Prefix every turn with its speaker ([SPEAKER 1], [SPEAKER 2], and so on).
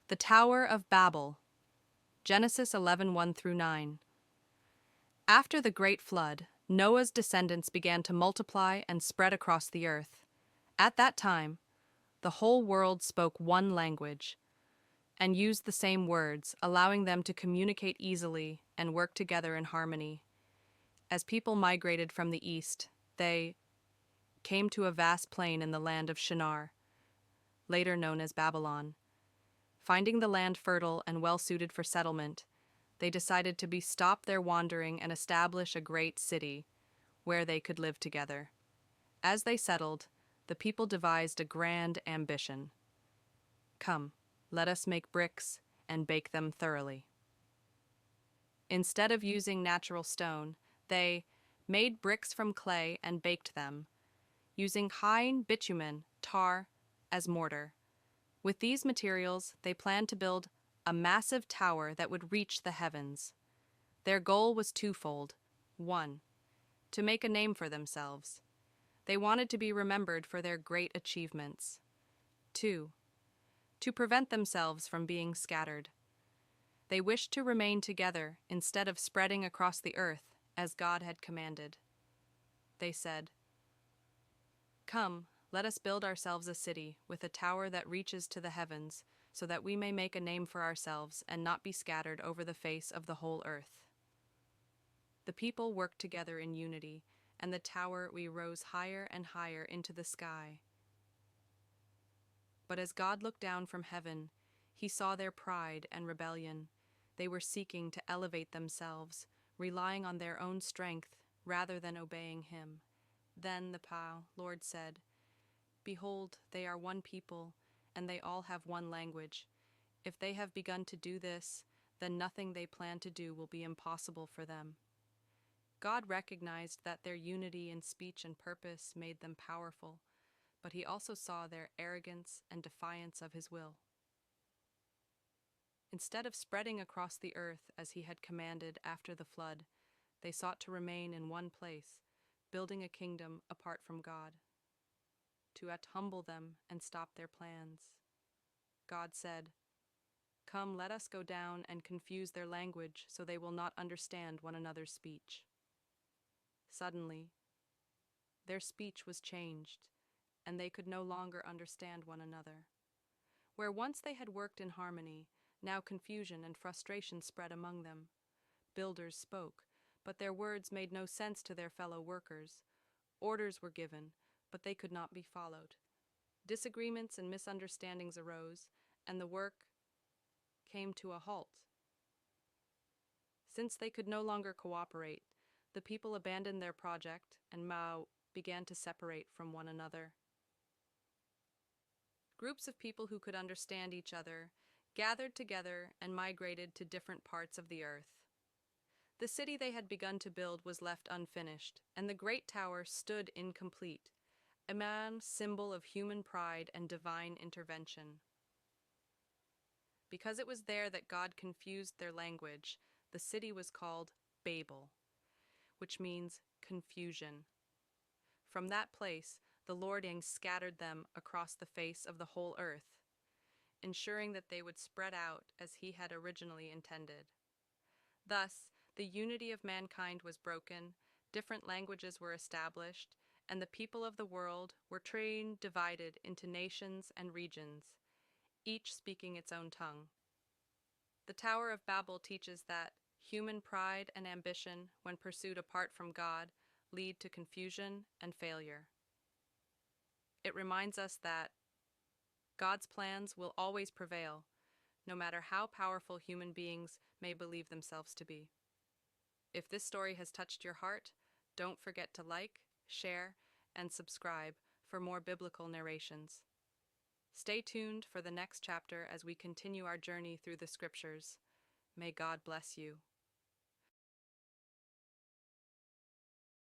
[SPEAKER 1] The Tower of Babel, Genesis 11:1 through 9. After the great flood, Noah's descendants began to multiply and spread across the earth. At that time, the whole world spoke one language and used the same words, allowing them to communicate easily and work together in harmony. As people migrated from the east, they came to a vast plain in the land of Shinar, later known as Babylon. Finding the land fertile and well suited for settlement, they decided to stop their wandering and establish a great city where they could live together. As they settled, the people devised a grand ambition. Come, let us make bricks and bake them thoroughly. Instead of using natural stone, they made bricks from clay and baked them, using high bitumen, tar, as mortar. With these materials, they planned to build a massive tower that would reach the heavens. Their goal was twofold. 1. To make a name for themselves. They wanted to be remembered for their great achievements. 2. To prevent themselves from being scattered. They wished to remain together instead of spreading across the earth as God had commanded. They said, "Come, let us build ourselves a city with a tower that reaches to the heavens, so that we may make a name for ourselves and not be scattered over the face of the whole earth." The people worked together in unity, and the tower rose higher and higher into the sky. But as God looked down from heaven, he saw their pride and rebellion. They were seeking to elevate themselves, relying on their own strength rather than obeying him. Then the Lord said, "Behold, they are one people, and they all have one language. If they have begun to do this, then nothing they plan to do will be impossible for them." God recognized that their unity in speech and purpose made them powerful, but he also saw their arrogance and defiance of his will. Instead of spreading across the earth as he had commanded after the flood, they sought to remain in one place, building a kingdom apart from God. To humble them and stop their plans, God said, "Come, let us go down and confuse their language so they will not understand one another's speech." Suddenly, their speech was changed, and they could no longer understand one another. Where once they had worked in harmony, now confusion and frustration spread among them. Builders spoke, but their words made no sense to their fellow workers. Orders were given, but they could not be followed. Disagreements and misunderstandings arose, and the work came to a halt. Since they could no longer cooperate, the people abandoned their project and began to separate from one another. Groups of people who could understand each other gathered together and migrated to different parts of the earth. The city they had begun to build was left unfinished, and the great tower stood incomplete, a symbol of human pride and divine intervention. Because it was there that God confused their language, the city was called Babel, which means confusion. From that place, the Lord scattered them across the face of the whole earth, ensuring that they would spread out as he had originally intended. Thus, the unity of mankind was broken, different languages were established, and the people of the world were divided into nations and regions, each speaking its own tongue. The Tower of Babel teaches that human pride and ambition, when pursued apart from God, lead to confusion and failure. It reminds us that God's plans will always prevail, no matter how powerful human beings may believe themselves to be. If this story has touched your heart, don't forget to like, share, and subscribe for more biblical narrations. Stay tuned for the next chapter as we continue our journey through the scriptures. May God bless you.